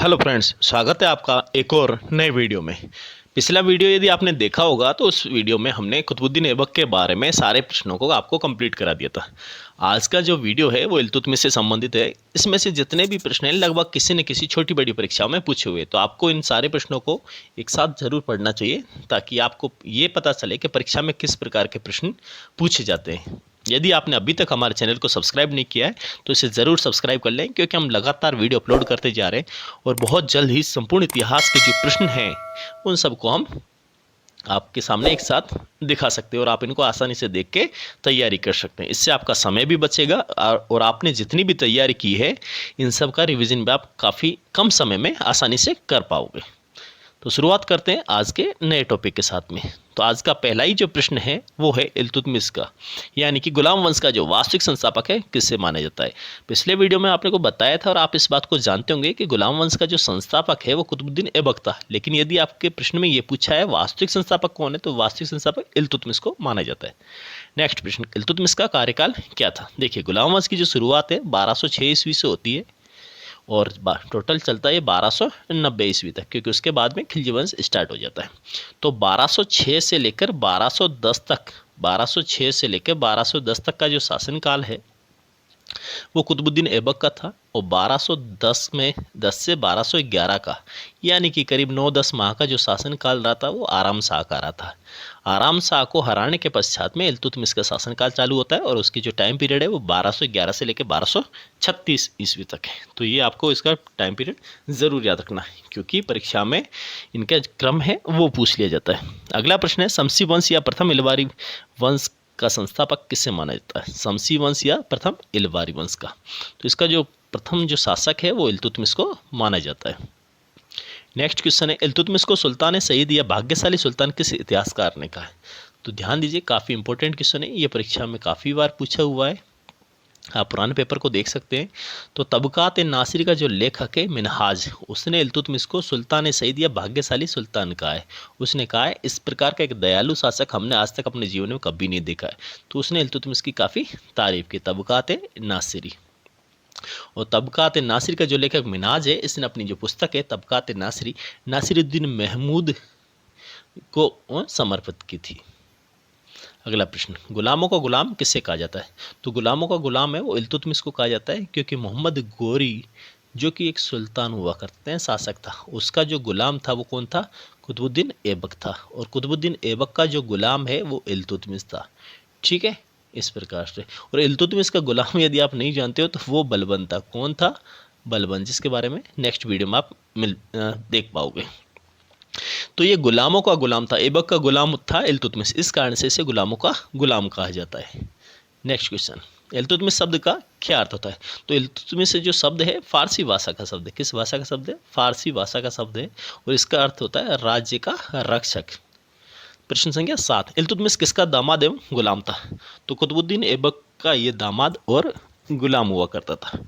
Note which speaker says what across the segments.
Speaker 1: Hello friends, स्वागत है आपका एक और नए वीडियो में। पिछला वीडियो यदि आपने देखा होगा तो उस वीडियो में हमने कुतुबुद्दीन ऐबक के बारे में सारे प्रश्नों को आपको कंप्लीट करा दिया था। आज का जो वीडियो है वो इल्तुतमिश से संबंधित है। इसमें से जितने भी प्रश्न हैं लगभग किसी न किसी छोटी बड़ी परीक्षाओं में पूछे हुए, तो आपको इन सारे प्रश्नों को एक साथ जरूर पढ़ना चाहिए ताकि आपको ये पता चले कि परीक्षा में किस प्रकार के प्रश्न पूछे जाते हैं। यदि आपने अभी तक हमारे चैनल को सब्सक्राइब नहीं किया है तो इसे ज़रूर सब्सक्राइब कर लें, क्योंकि हम लगातार वीडियो अपलोड करते जा रहे हैं और बहुत जल्द ही संपूर्ण इतिहास के जो प्रश्न हैं उन सबको हम आपके सामने एक साथ दिखा सकते हैं और आप इनको आसानी से देख के तैयारी कर सकते हैं। इससे आपका समय भी बचेगा और आपने जितनी भी तैयारी की है इन सब का रिवीजन भी आप काफ़ी कम समय में आसानी से कर पाओगे। तो शुरुआत करते हैं आज के नए टॉपिक के साथ में। तो आज का पहला ही जो प्रश्न है वो है इल्तुतमिश का, यानी कि गुलाम वंश का जो वास्तविक संस्थापक है किससे माना जाता है। पिछले वीडियो में आपने को बताया था और आप इस बात को जानते होंगे कि गुलाम वंश का जो संस्थापक है वो कुतुबुद्दीन ऐबक था, लेकिन यदि आपके प्रश्न में ये पूछा है वास्तविक संस्थापक कौन है तो वास्तविक संस्थापक इल्तुतमिश को माना जाता है। नेक्स्ट प्रश्न, इल्तुतमिश का कार्यकाल क्या था। देखिए, गुलाम वंश की जो शुरुआत है 1206 ईस्वी से होती है और टोटल चलता है 1290 ईस्वी तक, क्योंकि उसके बाद में खिलजी वंश स्टार्ट हो जाता है। तो 1206 से लेकर 1210 तक, 1206 से लेकर 1210 तक का जो शासनकाल है वो कुतुबुद्दीन ऐबक का था। और 1210 में 10 से 1211 का, यानी कि करीब 9-10 माह का जो शासनकाल रहा था वो आराम शाह का रहा था। आराम शाह को हराने के पश्चात में इल्तुतमिश का शासनकाल चालू होता है और उसकी जो टाइम पीरियड है वो 1211 से लेकर 1236 ईस्वी तक है। तो ये आपको इसका टाइम पीरियड ज़रूर याद रखना है, क्योंकि परीक्षा में इनका क्रम है वो पूछ लिया जाता है। अगला प्रश्न है, शमसी वंश या प्रथम इलवारी वंश का संस्थापक किससे माना जाता है। शमसी वंश या प्रथम इलवारी वंश का, तो इसका जो प्रथम जो शासक है वो इल्तुतमिश को माना जाता है। नेक्स्ट क्वेश्चन है, इल्तुतमिश को सुल्तान सईद या भाग्यशाली सुल्तान किस इतिहासकार ने कहा है। तो ध्यान दीजिए, काफ़ी इंपॉर्टेंट क्वेश्चन है, ये परीक्षा में काफ़ी बार पूछा हुआ है, आप पुराने पेपर को देख सकते हैं। तो तबकात नासिरी का जो लेखक है मिनहाज, उसने इल्तुतमिश को सुल्तान सईद या भाग्यशाली सुल्तान कहा है। उसने कहा है इस प्रकार का एक दयालु शासक हमने आज तक अपने जीवन में कभी नहीं देखा है। तो उसने इल्तुतमिश की काफ़ी तारीफ की, तबकात नासिरी। और तबकात नासिरी का जो लेखक मिनहाज है, इसने अपनी जो पुस्तक है तबकात नासिरी नासिरुद्दीन महमूद को समर्पित की थी। अगला प्रश्न, गुलामों का गुलाम किससे कहा जाता है। तो गुलामों का गुलाम है वो इल्तुतमिश को कहा जाता है, क्योंकि मोहम्मद गोरी जो कि एक सुल्तान हुआ करते हैं, शासक था, उसका जो गुलाम था वो कौन था, कुतुबुद्दीन ऐबक था। और कुतुबुद्दीन ऐबक का जो गुलाम है वो इल्तुतमिश था। ठीक है, इस प्रकार से। और इल्तुतमिश का गुलाम यदि आप नहीं जानते हो तो वो बलबन था। कौन था, बलबन, जिसके बारे में नेक्स्ट वीडियो में आप देख पाओगे। तो ये गुलामों का गुलाम था, ऐबक का गुलाम था इल्तुतमिश, इस कारण से इसे गुलामों का गुलाम कहा जाता है। नेक्स्ट क्वेश्चन, इल्तुतमिश शब्द का क्या अर्थ होता है। तो इल्तुतमिश से जो शब्द है फारसी भाषा का शब्द है। किस भाषा का शब्द है, फारसी भाषा का शब्द है, और इसका अर्थ होता है राज्य का रक्षक। प्रश्न संख्या 7, इल्तुतमिश किसका दामाद एवं गुलाम था। तो कुतुबुद्दीन ऐबक का ये दामाद और गुलाम हुआ करता था।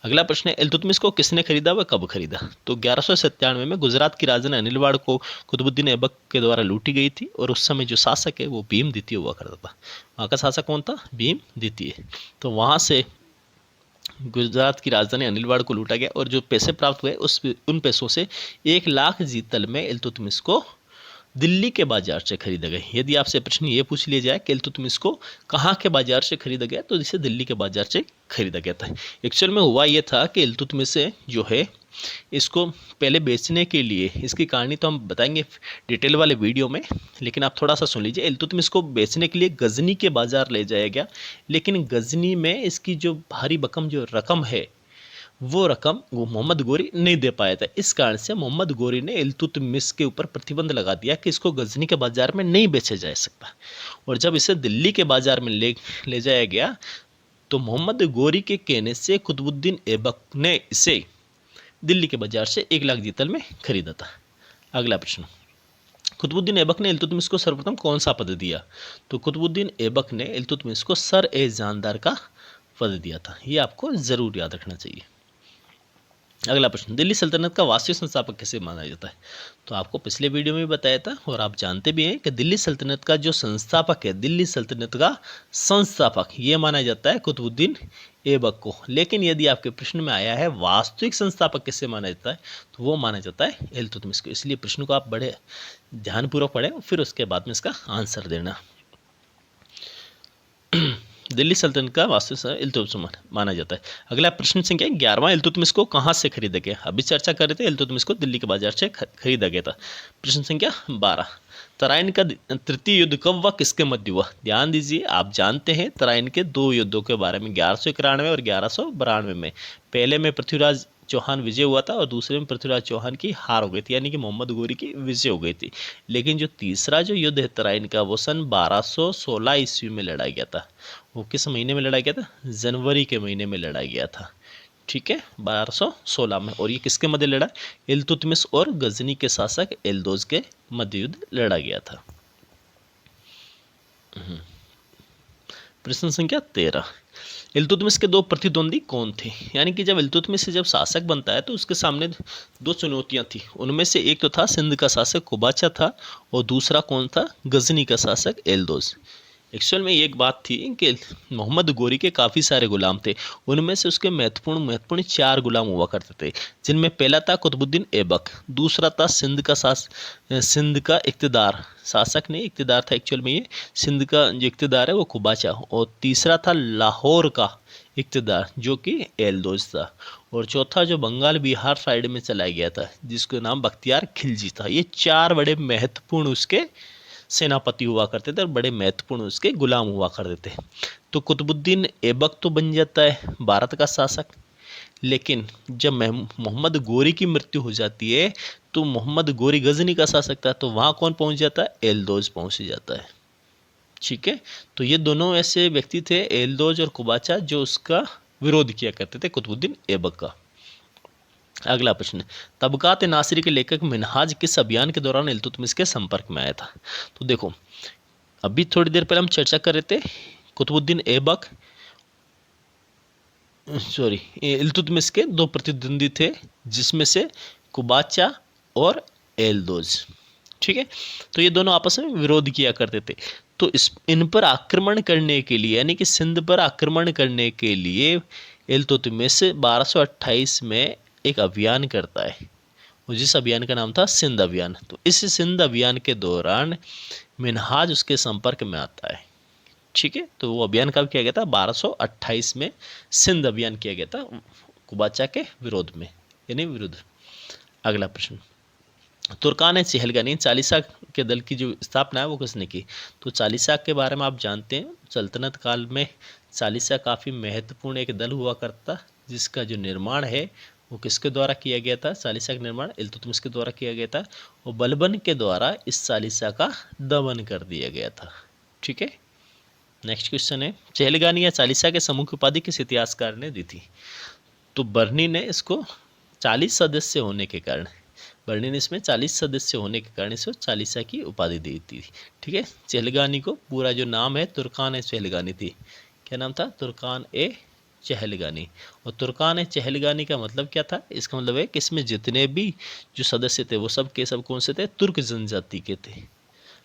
Speaker 1: अगला प्रश्न है, इल्तुतमिश को किसने खरीदा व कब खरीदा। तो 1197 में गुजरात की राजधानी अनिलवाड़ को कुतुबुद्दीन ऐबक के द्वारा लूटी गई थी, और उस समय जो शासक है वो भीम द्वितीय हुआ करता था। वहाँ का शासक कौन था, भीम द्वितीय। तो वहाँ से गुजरात की राजधानी अनिलवाड़ को लूटा गया, और जो पैसे प्राप्त हुए उन पैसों से 1 लाख जीतल में इल्तुतमिश को दिल्ली के बाजार से खरीदा गया। यदि आपसे प्रश्न ये पूछ लिया जाए कि इल्तुतमिश को कहाँ के बाजार से खरीदा गया, तो इसे दिल्ली के बाजार से खरीदा गया था। एक्चुअल में हुआ ये था कि इल्तुतमिश से जो है इसको पहले बेचने के लिए, इसकी कहानी तो हम बताएंगे डिटेल वाले वीडियो में, लेकिन आप थोड़ा सा सुन लीजिए। इल्तुतमिश को बेचने के लिए गजनी के बाजार ले जाया गया, लेकिन गजनी में इसकी जो भारी भरकम जो रकम है वो रकम वो मोहम्मद गोरी नहीं दे पाया था। इस कारण से मोहम्मद गोरी ने इल्तुतमिश के ऊपर प्रतिबंध लगा दिया कि इसको गजनी के बाजार में नहीं बेचा जा सकता। और जब इसे दिल्ली के बाजार में ले जाया गया तो मोहम्मद गोरी के कहने से कुतुबुद्दीन ऐबक ने इसे दिल्ली के बाजार से 1 लाख जीतल में खरीदा था। अगला प्रश्न, कुतुबुद्दीन ऐबक ने इल्तुतमिश को सर्वप्रथम कौन सा पद दिया। तो कुतुबुद्दीन ऐबक ने इल्तुतमिश को सर ए जानदार का पद दिया था। ये आपको ज़रूर याद रखना चाहिए। अगला प्रश्न, दिल्ली सल्तनत का वास्तविक संस्थापक किसे माना जाता है? तो आपको पिछले वीडियो में भी बताया था और आप जानते भी हैं कि दिल्ली सल्तनत का जो संस्थापक है, दिल्ली सल्तनत का संस्थापक ये माना जाता है कुतुबुद्दीन ऐबक को। लेकिन यदि आपके प्रश्न में आया है वास्तविक संस्थापक किसे माना जाता है, तो वो माना जाता है इल्तुतमिश को। इसलिए प्रश्न को आप बड़े ध्यानपूर्वक पढ़ें, फिर उसके बाद में इसका आंसर देना। दिल्ली सल्तनत का वास्तविक इल्तुतमिश माना जाता है। अगला प्रश्न संख्या 11वां, इल्तुतमिश को कहाँ से खरीदा गया? अभी चर्चा कर रहे थे, इल्तुतमिश को दिल्ली के बाजार से खरीदा गया था। प्रश्न संख्या 12, तराइन का तृतीय युद्ध कब व किसके मध्य हुआ? ध्यान दीजिए, आप जानते हैं तराइन के दो युद्धों के बारे में, 1191 और 1192 में। पहले में पृथ्वीराज चौहान विजय हुआ था और दूसरे में पृथ्वीराज चौहान की हार हो गई थी, यानी कि मोहम्मद गोरी की विजय हो गई थी। लेकिन जो तीसरा जो युद्ध है तराइन का, वो सन 1216 ईस्वी में लड़ा गया था। वो किस महीने में लड़ा गया था? जनवरी के महीने में लड़ा गया था। ठीक है, 1216 में। और ये किसके मध्य लड़ा? इल्तुतमिश और गजनी के शासक एल्दोज के मध्य युद्ध लड़ा गया था। प्रश्न संख्या 13, इल्तुतमिश के दो प्रतिद्वंदी कौन थे? यानी कि जब इल्तुतमिश से जब शासक बनता है तो उसके सामने दो चुनौतियां थी। उनमें से एक तो था सिंध का शासक कुबाचा था और दूसरा कौन था? गजनी का शासक एल्दोज। एक्चुअल में एक बात थी कि मोहम्मद गोरी के काफ़ी सारे गुलाम थे। उनमें से उसके महत्वपूर्ण 4 गुलाम हुआ करते थे, जिनमें पहला था कुतुबुद्दीन ऐबक, दूसरा था सिंध का इक़्तिदार, शासक नहीं इक़्तिदार था एक्चुअल में, ये सिंध का जो इक़्तिदार है वो कुबाचा, और तीसरा था लाहौर का इक़्तिदार जो कि एल्दोज था, और चौथा जो बंगाल बिहार साइड में चला गया था जिसका नाम बख्तियार खिलजी था। ये 4 बड़े महत्वपूर्ण उसके सेनापति हुआ करते थे और बड़े महत्वपूर्ण उसके गुलाम हुआ करते थे। तो कुतुबुद्दीन ऐबक तो बन जाता है भारत का शासक, लेकिन जब मोहम्मद गोरी की मृत्यु हो जाती है तो मोहम्मद गोरी गजनी का शासक था, तो वहाँ कौन पहुँच जाता है? एल्दोज पहुँच जाता है। ठीक है, तो ये दोनों ऐसे व्यक्ति थे एल्दोज और कुबाचा जो उसका विरोध किया करते थे कुतुबुद्दीन ऐबक का। अगला प्रश्न, तबकात नासिरी के लेखक मिनहाज किस अभियान के दौरान इल्तुतमिश के संपर्क में आया था? तो देखो, अभी थोड़ी देर पहले हम चर्चा कर रहे थे कुतुबुद्दीन ऐबक इल्तुतमिश के दो प्रतिद्वंदी थे, जिसमें से कुबाचा और एल्दोज। ठीक है, तो ये दोनों आपस में विरोध किया करते थे। तो इन पर आक्रमण करने के लिए, यानी कि सिंध पर आक्रमण करने के लिए इल्तुतमिश 1228 में एक अभियान करता है, और जिस अभियान का नाम था सिंध अभियान। तो इस सिंध अभियान के दौरान मिनहाज उसके संपर्क में आता है। ठीक है, तो वो अभियान कब किया गया था? 1228 में सिंध अभियान किया गया था कुबाचा के विरोध में, यानी विरुद्ध। अगला प्रश्न, तुर्कान चहलगानी चालीसा के दल की जो स्थापना है वो किसने की? तो चालीसा के बारे में आप जानते हैं, सल्तनत काल में चालीसा काफ़ी महत्वपूर्ण एक दल हुआ करता, जिसका जो निर्माण है वो किसके द्वारा किया गया था? चालीसा का निर्माण इल्तुतमिश के द्वारा किया गया था, और बलबन के द्वारा इस चालीसा का दमन कर दिया गया था। ठीक है, नेक्स्ट क्वेश्चन है, चहलगानी या चालीसा के समूह की उपाधि किस इतिहासकार ने दी थी? तो बर्नी ने इसको 40 सदस्य होने के कारण, बर्नी ने इसमें 40 सदस्य होने के कारण इसको चालीसा की उपाधि दी थी। ठीक है, चहलगानी को पूरा जो नाम है तुर्कान चहलगानी थी। क्या नाम था? तुर्कान चहलगानी। और तुर्कान चहलगानी का मतलब क्या था? इसका मतलब है कि इसमें जितने भी जो सदस्य थे वो सब के सब कौन से थे? तुर्क जनजाति के थे।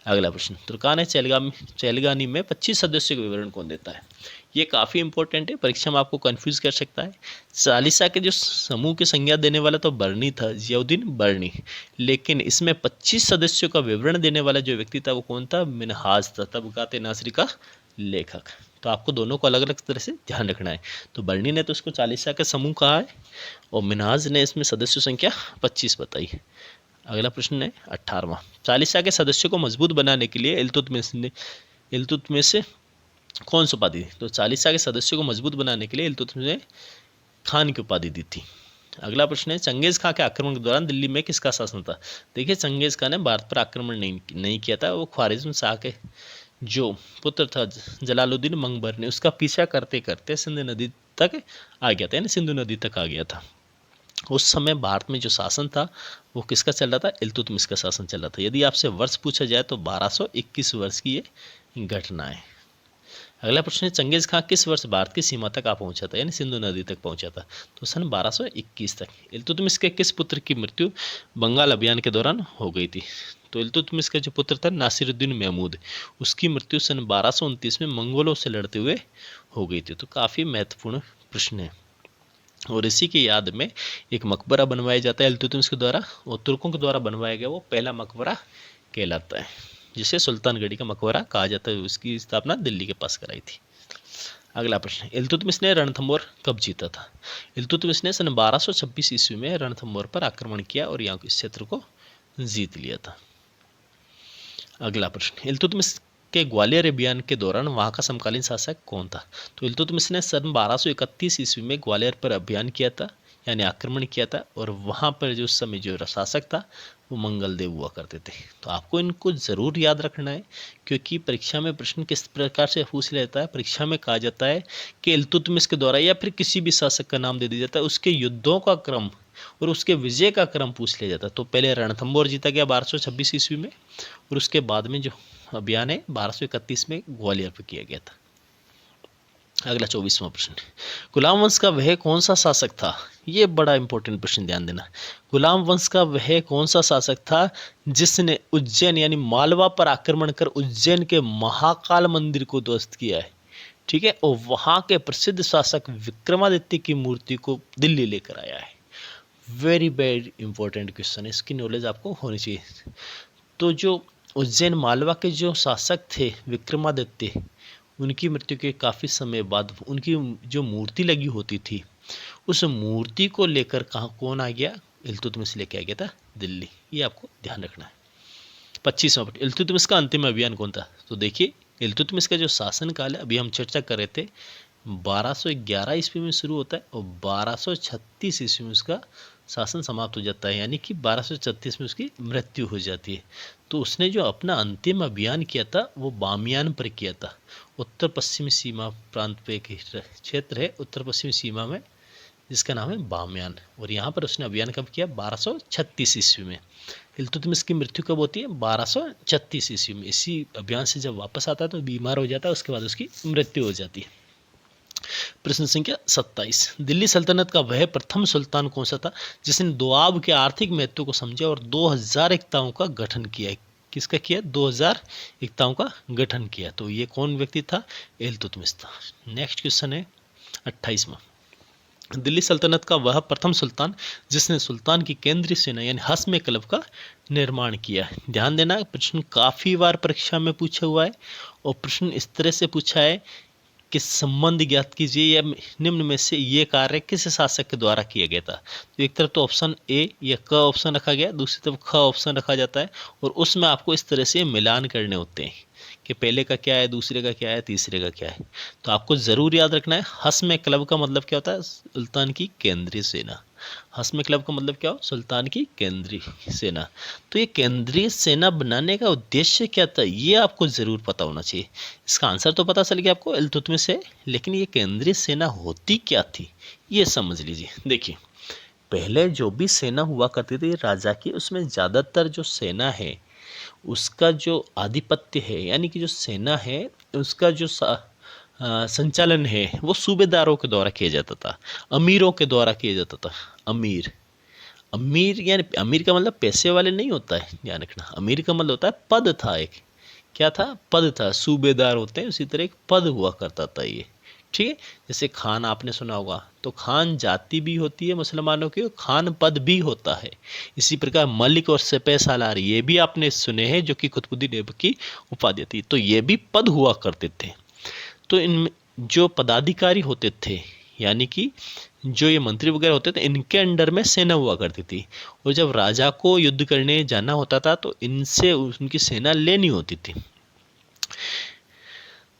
Speaker 1: अगला प्रश्न, तुर्कान चहलगानी में 25 सदस्यों का विवरण कौन देता है? ये काफ़ी इंपॉर्टेंट है, परीक्षा में आपको कंफ्यूज कर सकता है। चालीसा के जो समूह की संज्ञा देने वाला तो बर्नी था, जियाउद्दीन बर्नी, लेकिन इसमें 25 सदस्यों का विवरण देने वाला जो व्यक्ति था वो कौन था? मिनहाज था, तबकात नासिरी का लेखक। तो आपको दोनों को अलग अलग तरह से ध्यान रखना है। तो बर्नी ने तो उसको चालीसा का समूह कहा है और मिनहाज ने इसमें सदस्य संख्या 25 बताई। अगला प्रश्न है 18वां, चालीसा के सदस्यों को मजबूत बनाने के लिए इल्तुतमिश से कौन सी उपाधि दी? तो चालीसा के सदस्यों को मजबूत बनाने के लिए इल्तुतमिश ने खान की उपाधि दी थी। अगला प्रश्न है, चंगेज़ खां के आक्रमण के दौरान दिल्ली में किसका शासन था? देखिए, चंगेज़ खां ने भारत पर आक्रमण नहीं किया था, वो ख्वारिज़्म शाह के जो पुत्र था जलालुद्दीन मंगबर ने उसका पीछा करते करते सिंध नदी तक आ गया था, यानी सिंधु नदी तक आ गया था। उस समय भारत में जो शासन था वो किसका चल रहा था? इल्तुतमिश का शासन चल रहा था। यदि आपसे वर्ष पूछा जाए तो 1221 वर्ष की ये घटना है। अगला प्रश्न है, चंगेज खां किस वर्ष भारत की सीमा तक आ पहुंचा था, यानी सिंधु नदी तक पहुंचा था? तो सन 1221 तक। इल्तुतमिश के किस पुत्र की मृत्यु बंगाल अभियान के दौरान हो गई थी? तो इल्तुतमिश का जो पुत्र था नासिरुद्दीन महमूद, उसकी मृत्यु सन 1229 में मंगोलों से लड़ते हुए हो गई थी। तो काफ़ी महत्वपूर्ण प्रश्न है। और इसी की याद में एक मकबरा बनवाया जाता है इल्तुतमिश के द्वारा, और तुर्कों के द्वारा बनवाया गया वो पहला मकबरा कहलाता है, जिसे सुल्तानगढ़ी का मकबरा कहा जाता है। उसकी स्थापना दिल्ली के पास कराई थी। अगला प्रश्न, इल्तुतमिश ने रणथंभौर कब जीता था? इल्तुतमिश ने सन 1226 ईस्वी में रणथंभौर पर आक्रमण किया और यहाँ के इस क्षेत्र को जीत लिया था। अगला प्रश्न, इल्तुतमिश के ग्वालियर अभियान के दौरान वहाँ का समकालीन शासक कौन था? तो इल्तुतमिश ने सन 1231 ईस्वी में ग्वालियर पर अभियान किया था, यानी आक्रमण किया था, और वहाँ पर जो उस समय जो शासक था वो मंगलदेव हुआ करते थे। तो आपको इनको ज़रूर याद रखना है, क्योंकि परीक्षा में प्रश्न किस प्रकार से पूछ लेता है। परीक्षा में कहा जाता है कि इल्तुतमिश के द्वारा या फिर किसी भी शासक का नाम दे दिया जाता है, उसके युद्धों का क्रम और उसके विजय का क्रम पूछ लिया जाता है। तो पहले रणथंभौर जीता गया 1226 ईस्वी में, और उसके बाद में जो अभियान है 1231 में ग्वालियर पर किया गया था। अगला 24वां प्रश्न, गुलाम वंश का वह कौन सा शासक था? ये बड़ा इंपॉर्टेंट प्रश्न, ध्यान देना। गुलाम वंश का वह कौन सा शासक था जिसने उज्जैन यानी मालवा पर आक्रमण कर उज्जैन के महाकाल मंदिर को ध्वस्त किया है? ठीक है, और वहाँ के प्रसिद्ध शासक विक्रमादित्य की मूर्ति को दिल्ली लेकर आया है। वेरी वेरी इंपॉर्टेंट क्वेश्चन है, इसकी नॉलेज आपको होनी चाहिए। तो जो उज्जैन मालवा के जो शासक थे विक्रमादित्य, उनकी मृत्यु के काफ़ी समय बाद उनकी जो मूर्ति लगी होती थी, उस मूर्ति को लेकर कहाँ कौन आ गया? इल्तुतमिश लेके आ गया था दिल्ली। ये आपको ध्यान रखना है। 25वां प्रश्न, इल्तुतमिश का अंतिम अभियान कौन था? तो देखिए, इल्तुतमिश का जो शासनकाल है, अभी हम चर्चा कर रहे थे, 1211 ईस्वी में शुरू होता है और 1236 ईस्वी में उसका शासन समाप्त हो जाता है, यानी कि 1236 में उसकी मृत्यु हो जाती है। तो उसने जो अपना अंतिम अभियान किया था वो बामियान पर किया था। उत्तर पश्चिमी सीमा प्रांत पे एक क्षेत्र है उत्तर पश्चिमी सीमा में, जिसका नाम है बामियान, और यहाँ पर उसने अभियान कब किया? 1236 ईस्वी में। इल्तुतमिश की मृत्यु कब होती है? 1236 ईस्वी में। इसी अभियान से जब वापस आता है तो बीमार हो जाता है, उसके बाद उसकी मृत्यु हो जाती है। प्रश्न संख्या 27, दिल्ली सल्तनत का वह प्रथम सुल्तान कौन सा था जिसने दोआब के आर्थिक महत्व को समझा और 2000 एकताओं का गठन किया? किसका किया? 2000 एकताओं का गठन किया। तो ये कौन व्यक्ति था? इल्तुतमिश था। नेक्स्ट क्वेश्चन है 28वां, दिल्ली सल्तनत का वह प्रथम सुल्तान जिसने सुल्तान की केंद्रीय सेना यानी हस्म क्लब का निर्माण किया। ध्यान देना, प्रश्न काफ़ी बार परीक्षा में पूछा हुआ है, और प्रश्न इस तरह से पूछा है कि संबंध ज्ञात कीजिए या निम्न में से ये कार्य किस शासक के द्वारा किया गया था। तो एक तरफ तो ऑप्शन ए या क ऑप्शन रखा गया, दूसरी तरफ ख ऑप्शन रखा जाता है, और उसमें आपको इस तरह से मिलान करने होते हैं कि पहले का क्या है, दूसरे का क्या है, तीसरे का क्या है। तो आपको ज़रूर याद रखना है, हस्म क्लब का मतलब क्या होता है? सुल्तान की केंद्रीय सेना। हस्म क्लब का मतलब क्या हो? सुल्तान की केंद्रीय सेना। तो ये केंद्रीय सेना बनाने का उद्देश्य क्या था, ये आपको ज़रूर पता होना चाहिए। इसका आंसर तो पता चल गया आपको, इल्तुतमिश से, लेकिन ये केंद्रीय सेना होती क्या थी ये समझ लीजिए। देखिए, पहले जो भी सेना हुआ करती थी राजा की, उसमें ज़्यादातर जो सेना है उसका जो आधिपत्य है, यानी कि जो सेना है उसका जो संचालन है वो सूबेदारों के द्वारा किया जाता था, अमीरों के द्वारा किया जाता था। अमीर, अमीर यानी अमीर का मतलब पैसे वाले नहीं होता है, ध्यान रखना। अमीर का मतलब होता है पद था, एक क्या था? पद था। सूबेदार होते हैं, उसी तरह एक पद हुआ करता था ये, ठीक है। जैसे खान आपने सुना होगा, तो खान जाति भी होती है मुसलमानों की, खान पद भी होता है। इसी प्रकार मलिक और सिपह सालार ये भी आपने सुने हैं, जो कि कुतुबुद्दीन ऐबक की उपाधि थी। तो ये भी पद हुआ करते थे। तो इन जो पदाधिकारी होते थे, यानी कि जो ये मंत्री वगैरह होते थे, इनके अंडर में सेना हुआ करती थी, और जब राजा को युद्ध करने जाना होता था तो इनसे उनकी सेना लेनी होती थी।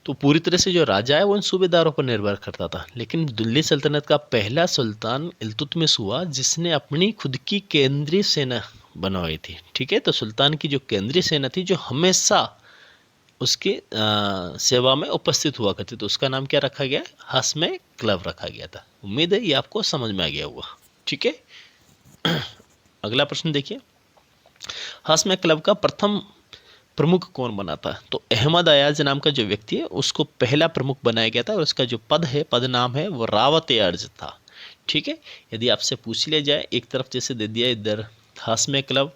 Speaker 1: तो पूरी तरह से जो राजा है वो इन सूबेदारों पर निर्भर करता था। लेकिन दिल्ली सल्तनत का पहला सुल्तान इल्तुतमिश हुआ जिसने अपनी खुद की केंद्रीय सेना बनवाई थी, ठीक है। तो सुल्तान की जो केंद्रीय सेना थी जो हमेशा उसके सेवा में उपस्थित हुआ करती, तो उसका नाम क्या रखा गया? हस्म क्लब रखा गया था। उम्मीद है ये आपको समझ में आ गया होगा, ठीक है। अगला प्रश्न देखिए, हस्म क्लब का प्रथम प्रमुख कौन बना था? तो अहमद अयाज नाम का जो व्यक्ति है उसको पहला प्रमुख बनाया गया था और उसका जो पद है, पद नाम है, वो रावत ए अर्ज था। ठीक है, यदि आपसे पूछ लिया जाए, एक तरफ जैसे दे दिया इधर हस्म क्लब,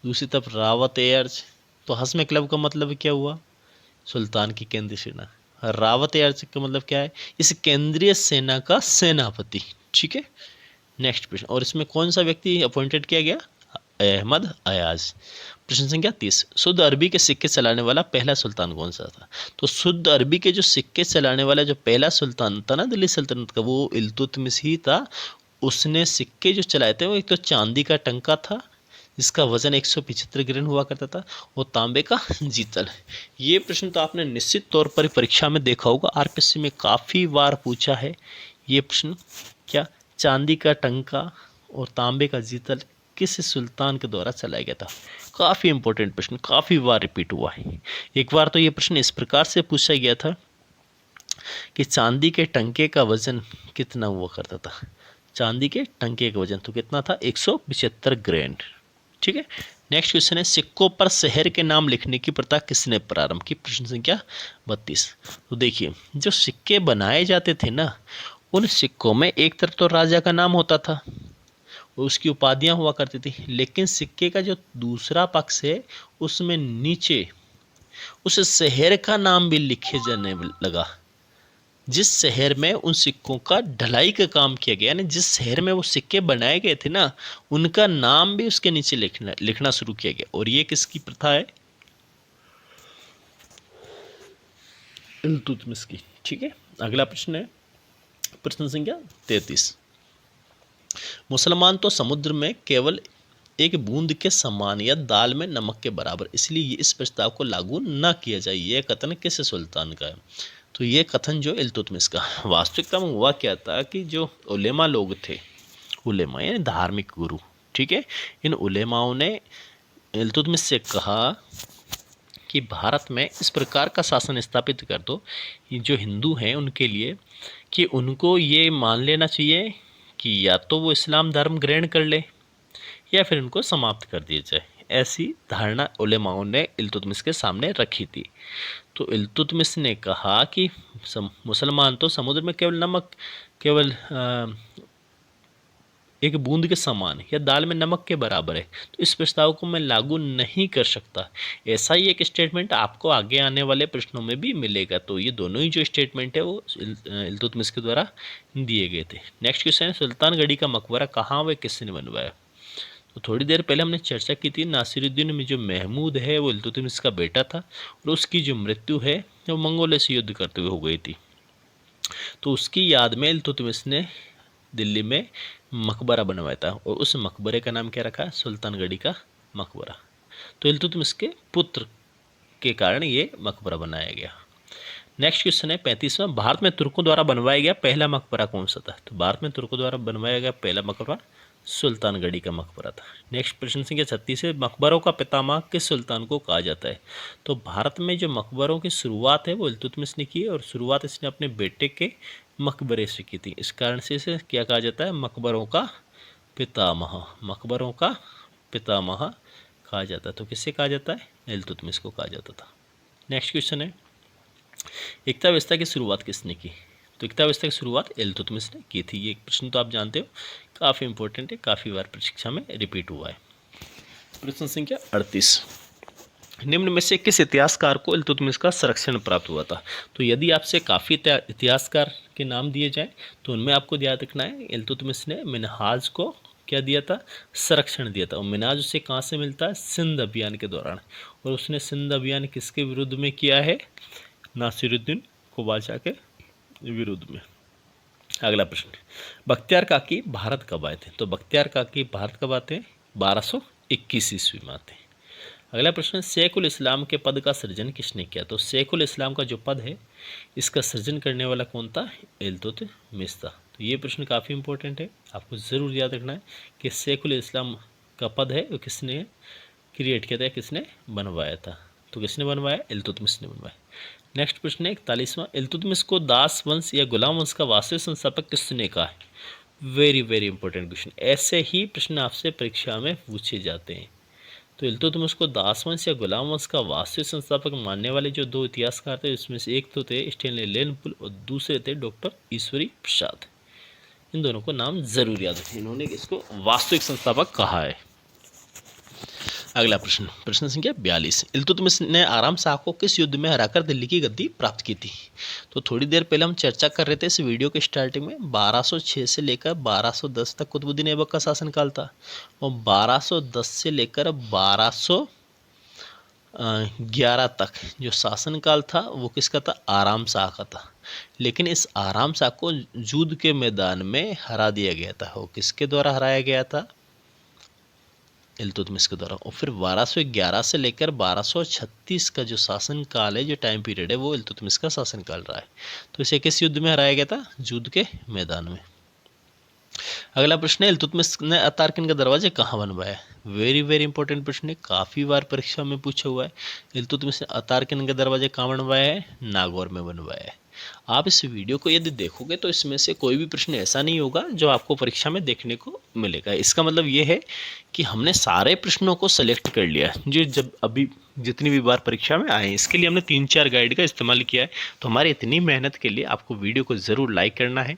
Speaker 1: दूसरी तरफ रावत ए अर्ज, तो हस्म क्लब का मतलब क्या हुआ? सुल्तान की केंद्रीय सेना। रावत ए अर्ज का मतलब क्या है? इस केंद्रीय सेना का सेनापति। ठीक है, नेक्स्ट प्रश्न, और इसमें कौन सा व्यक्ति अपॉइंटेड किया गया? अहमद अयाज। प्रश्न संख्या 30, शुद्ध अरबी के सिक्के चलाने वाला पहला सुल्तान कौन सा था? तो शुद्ध अरबी के जो सिक्के चलाने वाला जो पहला सुल्तान था ना दिल्ली सल्तनत का, वो इल्तुतमिश ही था। उसने सिक्के जो चलाए थे वो एक तो चांदी का टंका था जिसका वजन 175 ग्राम हुआ करता था, वो तांबे का जीतल। ये प्रश्न तो आपने निश्चित तौर पर परीक्षा में देखा होगा, आरपीएससी में काफ़ी बार पूछा है ये प्रश्न। क्या चांदी का टंका और तांबे का जीतल किस सुल्तान के द्वारा चलाया गया था? काफ़ी इंपॉर्टेंट प्रश्न, काफ़ी बार रिपीट हुआ है। एक बार तो ये प्रश्न इस प्रकार से पूछा गया था कि चांदी के टंके का वजन कितना हुआ करता था? चांदी के टंके का वजन तो कितना था? 175 ग्राम। ठीक है, नेक्स्ट क्वेश्चन है, सिक्कों पर शहर के नाम लिखने की प्रथा किसने प्रारंभ की? प्रश्न संख्या 32। तो देखिए, जो सिक्के बनाए जाते थे ना, उन सिक्कों में एक तरफ तो राजा का नाम होता था, उसकी उपाधियां हुआ करती थी, लेकिन सिक्के का जो दूसरा पक्ष है उसमें नीचे उस शहर का नाम भी लिखे जाने लगा। जिस शहर में उन सिक्कों का ढलाई का काम किया गया, यानी जिस शहर में वो सिक्के बनाए गए थे ना, उनका नाम भी उसके नीचे लिखना शुरू किया गया। और ये किसकी प्रथा है? इल्तुतमिश की। ठीक है, अगला प्रश्न है प्रश्न संख्या 33। मुसलमान तो समुद्र में केवल एक बूंद के समान या दाल में नमक के बराबर, इसलिए इस प्रस्ताव को लागू न किया जाए, यह कथन किस सुल्तान का है? तो ये कथन जो इल्तुतमिश का। वास्तविकता में हुआ क्या था कि जो उलेमा लोग थे, उलेमा यानी धार्मिक गुरु, ठीक है, इन उलेमाओं ने इल्तुतमिश से कहा कि भारत में इस प्रकार का शासन स्थापित कर दो, ये जो हिंदू हैं उनके लिए, कि उनको ये मान लेना चाहिए कि या तो वो इस्लाम धर्म ग्रहण कर ले या फिर उनको समाप्त कर दिया जाए। ऐसी धारणा उलेमाओं ने इल्तुतमिश के सामने रखी थी। तो इल्तुतमिश ने कहा कि मुसलमान तो समुद्र में केवल एक बूंद के समान या दाल में नमक के बराबर है, तो इस प्रस्ताव को मैं लागू नहीं कर सकता। ऐसा ही एक स्टेटमेंट आपको आगे आने वाले प्रश्नों में भी मिलेगा। तो ये दोनों ही जो स्टेटमेंट है वो इल्तुतमिश के द्वारा दिए गए थे। नेक्स्ट क्वेश्चन है, सुल्तानगढ़ी का मकबरा कहाँ व किसने बनवाया? तो थोड़ी देर पहले हमने चर्चा की थी, नासिरुद्दीन में जो महमूद है वो इल्तुतमिश का बेटा था और उसकी जो मृत्यु है वो मंगोलों से युद्ध करते हुए हो गई थी। तो उसकी याद में इल्तुतमिश ने दिल्ली में मकबरा बनवाया था और उस मकबरे का नाम क्या रखा? सुल्तानगढ़ी का मकबरा। तो इल्तुतमिश के पुत्र के कारण ये मकबरा बनाया गया। नेक्स्ट क्वेश्चन है 35वां, भारत में तुर्कों द्वारा बनवाया गया पहला मकबरा कौन सा था? तो भारत में तुर्कों द्वारा बनवाया गया पहला मकबरा सुल्तानगढ़ी का मकबरा था। नेक्स्ट प्रश्न संख्या 36 है, मकबरों का पितामह किस सुल्तान को कहा जाता है? तो भारत में जो मकबरों की शुरुआत है वो इल्तुतमिश ने की और शुरुआत इसने अपने बेटे के मकबरे से की थी। इस कारण से इसे क्या कहा जाता है? मकबरों का पितामह। मकबरों का पितामह कहा जाता है। तो किससे कहा जाता है? इल्तुतमिश को कहा जाता था। नेक्स्ट क्वेश्चन है, एकता व्यवस्था की शुरुआत किसने की? तो एकता व्यवस्था की शुरुआत इल्तुतमिश ने की थी। ये प्रश्न तो आप जानते हो, काफ़ी इंपॉर्टेंट है, काफ़ी बार परीक्षा में रिपीट हुआ है। प्रश्न संख्या 38, निम्न में से किस इतिहासकार को इल्तुतमिश का संरक्षण प्राप्त हुआ था? तो यदि आपसे काफ़ी इतिहासकार के नाम दिए जाए तो उनमें आपको याद रखना है, इल्तुतमिश ने मिनहाज को क्या दिया था? संरक्षण दिया था। और मिनहाज उसे कहाँ से मिलता है? सिंध अभियान के दौरान। और उसने सिंध अभियान किसके विरुद्ध में किया है? नासिरुद्दीन ख्वाजा के विरुद्ध में। अगला प्रश्न, बख्तियार काकी भारत कब आए थे? तो बख्तियार काकी भारत कब आते हैं? 1221 ईस्वी में आते हैं। अगला प्रश्न, शेखुल इस्लाम के पद का सृजन किसने किया? तो शेखुल इस्लाम का जो पद है इसका सृजन करने वाला कौन था? इल्तुतमिश था। तो ये प्रश्न काफ़ी इंपॉर्टेंट है, आपको ज़रूर याद रखना है कि शेखुल इस्लाम का पद है वो किसने क्रिएट किया था, किसने बनवाया था? तो किसने बनवाया? इल्तुतमिश ने बनवाया। नेक्स्ट प्रश्न है 41वां, इल्तुतमिश को दास वंश या गुलाम वंश का वास्तविक संस्थापक किसने कहा है? Very very important question. ऐसे ही प्रश्न आपसे परीक्षा में पूछे जाते हैं। तो इल्तुतमिश को दास वंश या गुलाम वंश का वास्तविक संस्थापक मानने वाले जो दो इतिहासकार थे, इसमें से एक तो थे स्टेनली लेनपुल और दूसरे थे डॉक्टर ईश्वरी प्रसाद। इन दोनों को नाम जरूर याद रखें, इन्होंने इसको वास्तविक संस्थापक कहा है। अगला प्रश्न, प्रश्न संख्या 42, इल्तुतमिश ने आराम शाह को किस युद्ध में हराकर दिल्ली की गद्दी प्राप्त की थी? तो थोड़ी देर पहले हम चर्चा कर रहे थे इस वीडियो के स्टार्टिंग में 1206 से लेकर 1210 तक कुतुबुद्दीन ऐबक का शासनकाल था और 1210 से लेकर 1211 तक जो शासनकाल था वो किसका था? आराम शाह का था। लेकिन इस आराम शाह को युद्ध के मैदान में हरा दिया गया था। वो किसके द्वारा हराया गया था? इल्तुतमिश के द्वारा। और फिर 1211 से लेकर 1236 का जो शासनकाल है, जो टाइम पीरियड है, वो इल्तुतमिश का शासनकाल रहा है। तो इसे किस युद्ध में हराया गया था? युद्ध के मैदान में। अगला प्रश्न है, इल्तुतमिश ने अतारकिन का दरवाजा कहाँ बनवाया? वेरी वेरी इंपॉर्टेंट प्रश्न है, काफ़ी बार परीक्षा में पूछा हुआ है। इल्तुतमिश ने अतारकिन का दरवाजा कहाँ बनवाया है? नागौर में बनवाया है। आप इस वीडियो को यदि देखोगे तो इसमें से कोई भी प्रश्न ऐसा नहीं होगा जो आपको परीक्षा में देखने को मिलेगा। इसका मतलब ये है कि हमने सारे प्रश्नों को सेलेक्ट कर लिया जो जब अभी जितनी भी बार परीक्षा में आए। इसके लिए हमने 3-4 गाइड का इस्तेमाल किया है। तो हमारी इतनी मेहनत के लिए आपको वीडियो को ज़रूर लाइक करना है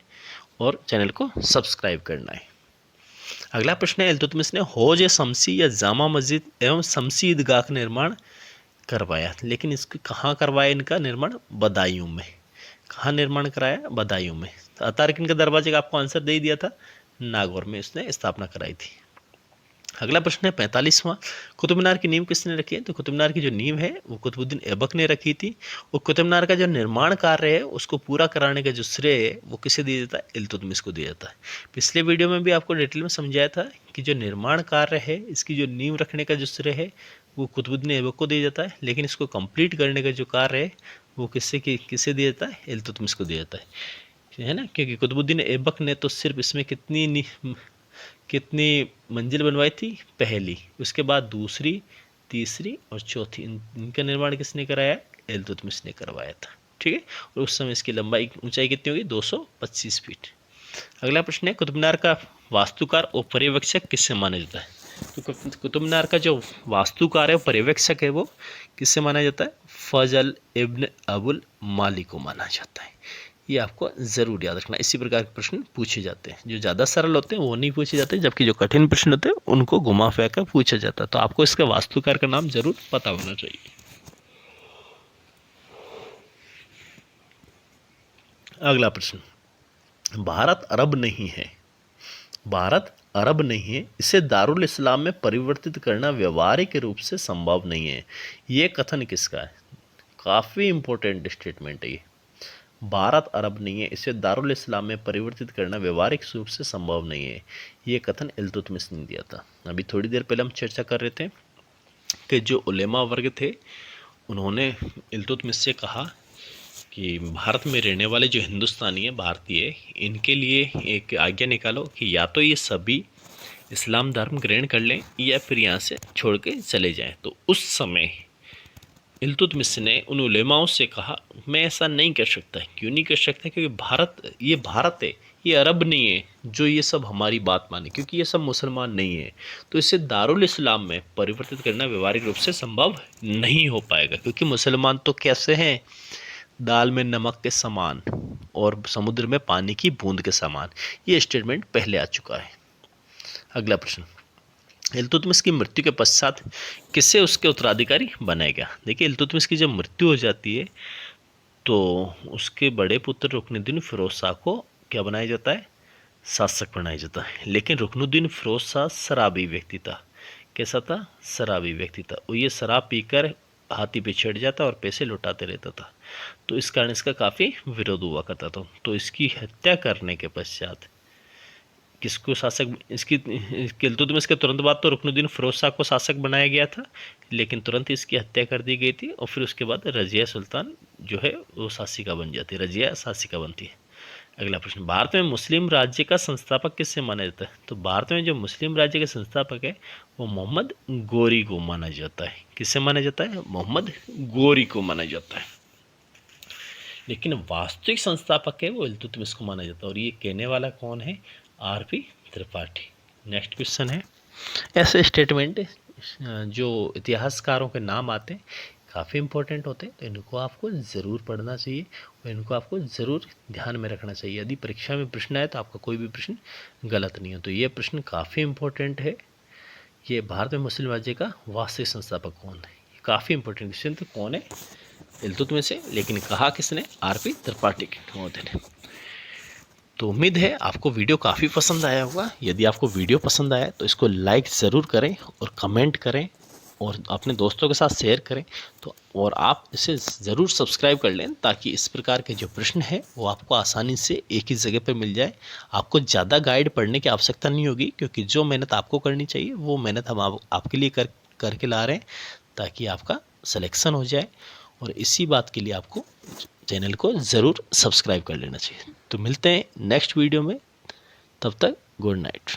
Speaker 1: और चैनल को सब्सक्राइब करना है। अगला प्रश्न है, इल्तुतमिश ने हौज शमसी या जामा मस्जिद एवं शमसी ईदगाह का निर्माण करवाया, लेकिन इसको कहाँ करवाया? इनका निर्माण बदायूं में। कहाँ निर्माण कराया? बदायूं में। तो अतारकिन के दरवाजे का आपको आंसर दे दिया था, नागौर में इसने स्थापना कराई थी। अगला प्रश्न है 45वां, कुतुब मीनार की नींव किसने रखी है? तो कुतुब मीनार की जो नींव है वो कुतुबुद्दीन ऐबक ने रखी थी। और कुतुब मीनार का जो निर्माण कार्य है उसको पूरा कराने का जो श्रेय है वो किसे दिया जाता है? इल्तुतमिश को दिया जाता है। पिछले वीडियो में भी आपको डिटेल में समझाया था कि जो निर्माण कार्य है, इसकी जो नींव रखने का जो श्रेय है वो कुतुबुद्दीन ऐबक को दिया जाता है, लेकिन इसको कंप्लीट करने का जो कार्य है वो किसे दिया जाता है? इल्तुतमिश को दिया जाता है ना। क्योंकि कुतुबुद्दीन ऐबक ने तो सिर्फ इसमें कितनी मंजिल बनवाई थी? पहली, उसके बाद दूसरी, तीसरी और चौथी। इनका निर्माण किसने कराया? इल्तुतमिश ने करवाया था। ठीक है। और उस समय इसकी लंबाई ऊंचाई कितनी होगी? 225 फीट। अगला प्रश्न है, कुतुब मीनार का वास्तुकार और पर्यवेक्षक किससे माना जाता है? तो कुतुब मीनार का जो वास्तुकार है, पर्यवेक्षक है, वो किससे माना जाता है? फजल इब्न अबुल माली को माना जाता है। ये आपको ज़रूर याद रखना। इसी प्रकार के प्रश्न पूछे जाते हैं। जो ज़्यादा सरल होते हैं वो नहीं पूछे जाते, जबकि जो कठिन प्रश्न होते हैं उनको घुमा फिरा कर पूछा जाता है। तो आपको इसका वास्तुकार का नाम जरूर पता होना चाहिए। अगला प्रश्न, भारत अरब नहीं है, भारत अरब नहीं है, इसे दारुल इस्लाम में परिवर्तित करना व्यवहारिक रूप से संभव नहीं है। ये कथन किसका है? काफ़ी इंपॉर्टेंट स्टेटमेंट है ये। भारत अरब नहीं है, इसे दारुल इस्लाम में परिवर्तित करना व्यवहारिक रूप से संभव नहीं है। ये कथन इल्तुतमिश ने दिया था। अभी थोड़ी देर पहले हम चर्चा कर रहे थे कि जो उलेमा वर्ग थे उन्होंने इल्तुतमिश से कहा कि भारत में रहने वाले जो हिंदुस्तानी है, भारतीय, इनके लिए एक आज्ञा निकालो कि या तो ये सभी इस्लाम धर्म ग्रहण कर लें या फिर यहाँ से छोड़ के चले जाएं। तो उस समय इल्तुतमिश ने उन उलेमाओं से कहा, मैं ऐसा नहीं कर सकता। क्यों नहीं कर सकता? क्योंकि भारत है, ये अरब नहीं है जो ये सब हमारी बात माने, क्योंकि ये सब मुसलमान नहीं है। तो इसे दारुल इस्लाम में परिवर्तित करना व्यवहारिक रूप से संभव नहीं हो पाएगा, क्योंकि मुसलमान तो कैसे हैं? दाल में नमक के समान और समुद्र में पानी की बूंद के समान। ये स्टेटमेंट पहले आ चुका है। अगला प्रश्न, इल्तुतमिश की मृत्यु के पश्चात किससे उसके उत्तराधिकारी बनाया गया? देखिए, इल्तुतमिश की जब मृत्यु हो जाती है तो उसके बड़े पुत्र रुकनुद्दीन फिरोज शाह को क्या बनाया जाता है? शासक बनाया जाता है। लेकिन रुकनुद्दीन फिरोज शाह शराबी व्यक्ति था। कैसा था? शराबी व्यक्ति था। और ये शराब पीकर हाथी पे चढ़ जाता और पैसे लुटाते रहता था। तो इस कारण इसका काफ़ी विरोध हुआ करता था। तो इसकी हत्या करने के पश्चात किसको शासक, इल्तुतमिश के तुरंत बाद तो रुकनुद्दीन फिरोज शाह को शासक बनाया गया था, लेकिन तुरंत इसकी हत्या कर दी गई थी। और फिर उसके बाद रजिया सुल्तान जो है वो शासिका बन जाती है, रजिया शासिका बनती है। अगला प्रश्न, भारत में मुस्लिम राज्य का संस्थापक किससे माना जाता है? तो भारत में जो मुस्लिम राज्य के संस्थापक है वो मोहम्मद गोरी को माना जाता है। किससे माना जाता है? मोहम्मद गोरी को माना जाता है। लेकिन वास्तविक संस्थापक है वो इल्तुतमिश को माना जाता है। और ये कहने वाला कौन है? आर.पी. त्रिपाठी। नेक्स्ट क्वेश्चन है, ऐसे स्टेटमेंट जो इतिहासकारों के नाम आते हैं काफ़ी इम्पोर्टेंट होते हैं, तो इनको आपको ज़रूर पढ़ना चाहिए और इनको आपको ज़रूर ध्यान में रखना चाहिए। यदि परीक्षा में प्रश्न आए तो आपका कोई भी प्रश्न गलत नहीं हो। तो ये प्रश्न काफ़ी इम्पोर्टेंट है। ये भारत में मुस्लिम राज्य का वास्तविक संस्थापक कौन है? ये काफ़ी इंपॉर्टेंट क्वेश्चन। तो कौन है? इल्तुतमिश से, लेकिन कहा किसने? आरपी त्रिपाठी महोदय ने। तो उम्मीद है आपको वीडियो काफ़ी पसंद आया होगा। यदि आपको वीडियो पसंद आया तो इसको लाइक ज़रूर करें और कमेंट करें और अपने दोस्तों के साथ शेयर करें। तो और आप इसे ज़रूर सब्सक्राइब कर लें ताकि इस प्रकार के जो प्रश्न है वो आपको आसानी से एक ही जगह पर मिल जाए। आपको ज़्यादा गाइड पढ़ने की आवश्यकता नहीं होगी, क्योंकि जो मेहनत आपको करनी चाहिए वो मेहनत हम आपके लिए करके ला रहे हैं ताकि आपका सिलेक्शन हो जाए। और इसी बात के लिए आपको चैनल को ज़रूर सब्सक्राइब कर लेना चाहिए। तो मिलते हैं नेक्स्ट वीडियो में, तब तक गुड नाइट।